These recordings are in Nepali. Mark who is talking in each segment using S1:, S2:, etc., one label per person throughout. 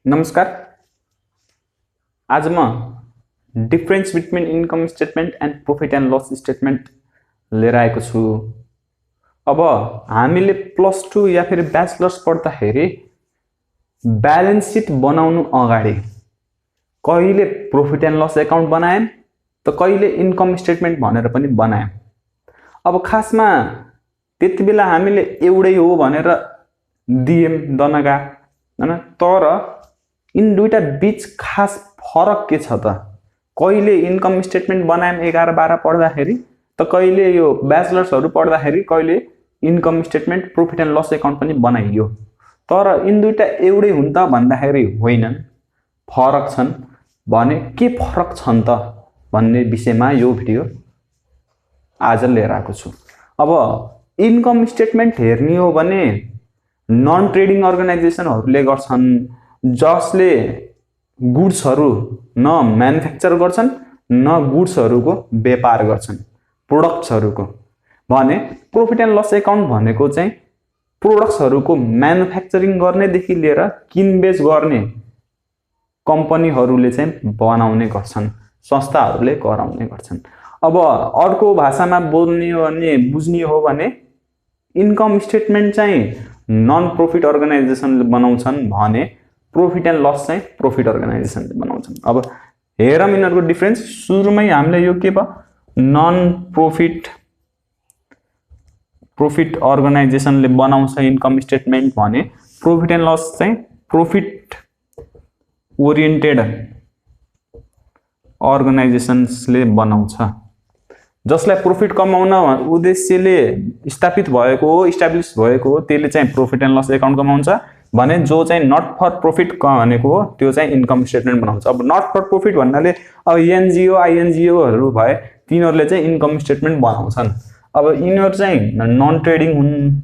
S1: नमस्कार। आज म difference between income statement and profit and loss statement लिएर आएको छु। अब हामीले +2 या फिर ब्याचलर्स पढ्दाखेरि ब्यालेन्स सिट बनाउनु अगाडि कहिले प्रॉफिट एन्ड लस एकाउन्ट बनायौं त कहिले इन्कम स्टेटमेन्ट भनेर पनि बनायौं। अब खासमा त्यति बेला हामीले एउटै हो भनेर दिएम दनगा हैन, तर इन दुईटा बीच खास फरक के छ त? कहिले इन्कम स्टेटमेन्ट बनायौं 11 12 पढ्दाखेरि त कहिले यो ब्याचलर्सहरु पढ्दाखेरि कहिले income statement profit and loss account पनि बनाइयो। तर इन दुईटा एउटै हुन् त भन्दाखेरि होइनन्, फरक छन्। भने के फरक छन् त भन्ने विषयमा यो भिडियो आज लिएर आएको छु। अब इन्कम स्टेटमेन्ट हेर्ने हो भने नन ट्रेडिङ अर्गनाइजेसनहरुले गर्छन्, जसले गुड्सहरु न म्यानुफ्याक्चर गर्छन् न गुड्सहरुको व्यापार गर्छन्, प्रोडक्ट्सहरुको। भने प्रॉफिट एन्ड लस एकाउन्ट भनेको चाहिँ प्रोडक्ट्सहरुको म्यानुफ्याक्चरिङ गर्नेदेखि लिएर किनबेच गर्ने कम्पनीहरुले चाहिँ बनाउने गर्छन्, संस्थाहरुले गराउने गर्छन्। अब अर्को भाषामा बोल्ने हो भने बुझ्ने हो भने इन्कम स्टेटमेन्ट चाहिँ नन प्रॉफिट अर्गनाइजेसनले बनाउँछन् भने प्रॉफिट एन्ड लस चाहिँ प्रॉफिट अर्गनाइजेसनले बनाउँछन्। अब हेरौँ यिनीहरुको डिफरेन्स। सुरुमै हामीले यो के भयो, नन प्रॉफिट अर्गनाइजेसनले बनाउँछ इन्कम स्टेटमेन्ट भने प्रॉफिट एन्ड लस चाहिँ प्रॉफिट ओरिएन्टेड अर्गनाइजेसन्सले बनाउँछ, जसलाई प्रॉफिट कमाउन उद्देश्यले स्थापित भएको हो, इस्टाब्लिश भएको हो, त्यसले चाहिँ प्रॉफिट एन्ड लस एकाउन्ट कमाउँछ। भने जो चाहिँ नट फर प्रॉफिट भनेको हो त्यो चाहिँ इन्कम स्टेटमेन्ट बनाउँछ। अब नट फर प्रॉफिट भन्नाले अब एनजीओ आईएनजीओहरु भए तिनीहरुले चाहिँ इन्कम स्टेटमेन्ट बनाउँछन्। अब यिनीहरु चाहिँ नन ट्रेडिङ हुन्,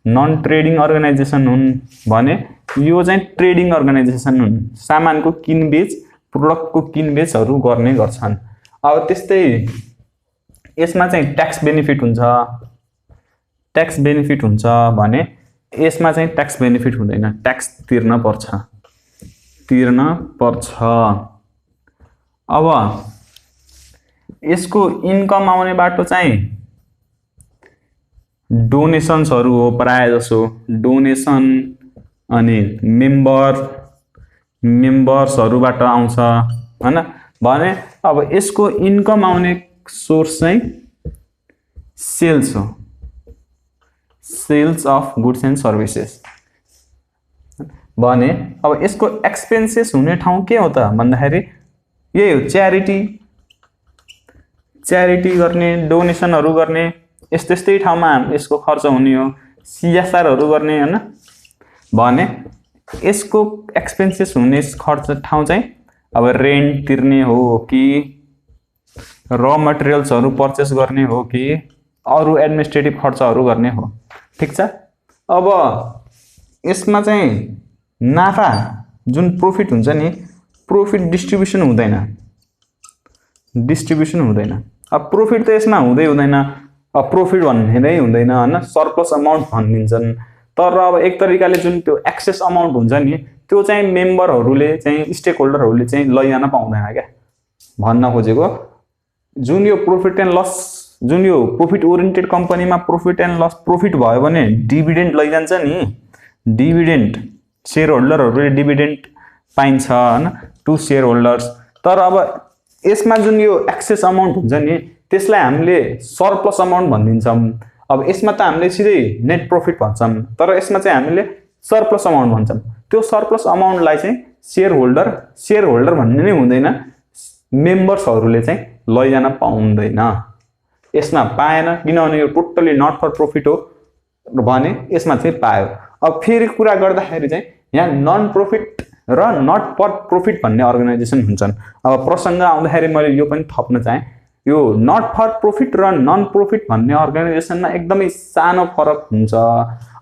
S1: नन ट्रेडिङ अर्गनाइजेसन हुन् भने यो चाहिँ ट्रेडिङ अर्गनाइजेसन हुन्, सामानको किनबेच प्रोडक्टको किनबेचहरु गर्ने गर्छन्। अब त्यस्तै यसमा चाहिँ ट्याक्स बेनिफिट हुन्छ। ट्याक्स बेनिफिट हुन्छ भने यसमा चाहिँ ट्याक्स बेनिफिट हुँदैन, ट्याक्स तिर्न पर्छ। अब यसको इन्कम आउने बाटो चाहिँ डोनेसन्सहरु हो, प्राय जसो डोनेसन अनि मेम्बर्सहरुबाट आउँछ हैन। भने अब यसको इन्कम आउने सोर्स चाहिँ सेल्स हो, sales of goods and services. भने अब यसको एक्सपेन्सेस हुने ठाउँ के हो त भन्दाखेरि यही हो, च्यारिटी गर्ने, डोनेसनहरु गर्ने, यस्तै ठाउँमा यसको खर्च हुने हो, सीएसआरहरु गर्ने हैन। भने यसको एक्सपेन्सेस हुने खर्च ठाउँ चाहिँ अब रेन्ट तिर्ने हो कि र मटेरियल्सहरु पर्चेस गर्ने हो कि अरु एडमिनिस्ट्रेटिभ खर्चहरु गर्ने हो। ठीक छ। अब यसमा चाहिँ नाफा जुन प्रॉफिट हुन्छ नि, प्रॉफिट डिस्ट्रिब्युसन हुँदैन। अब प्रॉफिट त यसमा हुँदैन, अब प्रॉफिट भन्ने नै हुँदैन हैन, सरप्लस अमाउन्ट भनिन्छन्। तर अब एक तरिकाले जुन त्यो एक्सेस अमाउन्ट हुन्छ नि त्यो चाहिँ मेम्बरहरुले चाहिँ स्टेक होल्डरहरुले चाहिँ लैजान पाउँदैन क्या। भन्न खोजेको जुन यो प्रॉफिट एन्ड लस, जुन यो प्रॉफिट ओरिएन्टेड कम्पनीमा प्रॉफिट एन्ड लस प्रॉफिट भयो भने डिभिडेन्ड लैजान्छ नि, डिभिडेन्ड शेयर होल्डरहरुले डिभिडेन्ड पाइन्छ हैन टु शेयर होल्डर्स। तर अब यसमा जुन यो एक्सेस अमाउन्ट हुन्छ नि त्यसलाई हामीले सरप्लस अमाउन्ट भनिदिन्छौं। अब यसमा त हामीले सिधै नेट प्रॉफिट भन्छौं, तर यसमा चाहिँ हामीले सरप्लस अमाउन्ट भन्छौं। त्यो सरप्लस अमाउन्टलाई चाहिँ शेयर होल्डर भन्ने नै हुँदैन, मेम्बर्सहरुले चाहिँ लैजान पाउँदैन। यसमा पाएन किनभने यो टोटली नट फर प्रॉफिट हो भने यसमा चाहिँ पायो। अब फेरि कुरा गर्दाखेरि चाहिँ यहाँ नन प्रॉफिट र नट फर प्रॉफिट भन्ने अर्गनाइजेसन हुन्छन्। अब प्रसंग आउँदाखेरि मैले यो पनि थप्न चाहे, यो नट फर प्रॉफिट र नन प्रॉफिट भन्ने अर्गनाइजेसनमा एकदमै सानो फरक हुन्छ।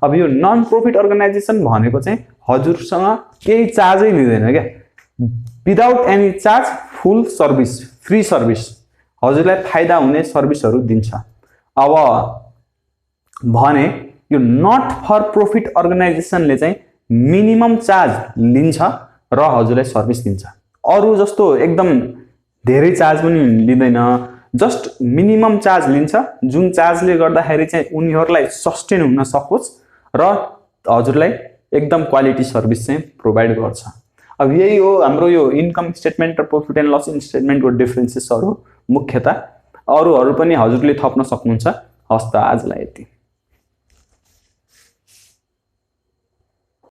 S1: अब यो नन प्रॉफिट अर्गनाइजेसन भनेको चाहिँ हजुरसँग केही चार्जै लिँदैन क्या, विदाउट एनी चार्ज, फुल सर्भिस, फ्री सर्भिस, हजुरलाई फाइदा हुने सर्भिसहरु दिन्छ। अब भने यो नट फर प्रॉफिट अर्गनाइजेसनले चाहिँ मिनिमम चार्ज लिन्छ र हजुरलाई सर्भिस दिन्छ। अरू जस्तो एकदम धेरै चार्ज पनि लिँदैन, जस्ट मिनिमम चार्ज लिन्छ, जुन चार्जले गर्दाखेरि चाहिँ उनीहरूलाई सस्टेन हुन सकोस् र हजुरलाई एकदम क्वालिटी सर्भिस चाहिँ प्रोभाइड गर्छ। अब यही हो हाम्रो यो इन्कम स्टेटमेन्ट र प्रॉफिट एन्ड लस स्टेटमेन्टको डिफरेन्सेसहरू मुख्यतः। अरूहरू पनि हजुरले थप्न सक्नुहुन्छ। हस् त आजलाई यति।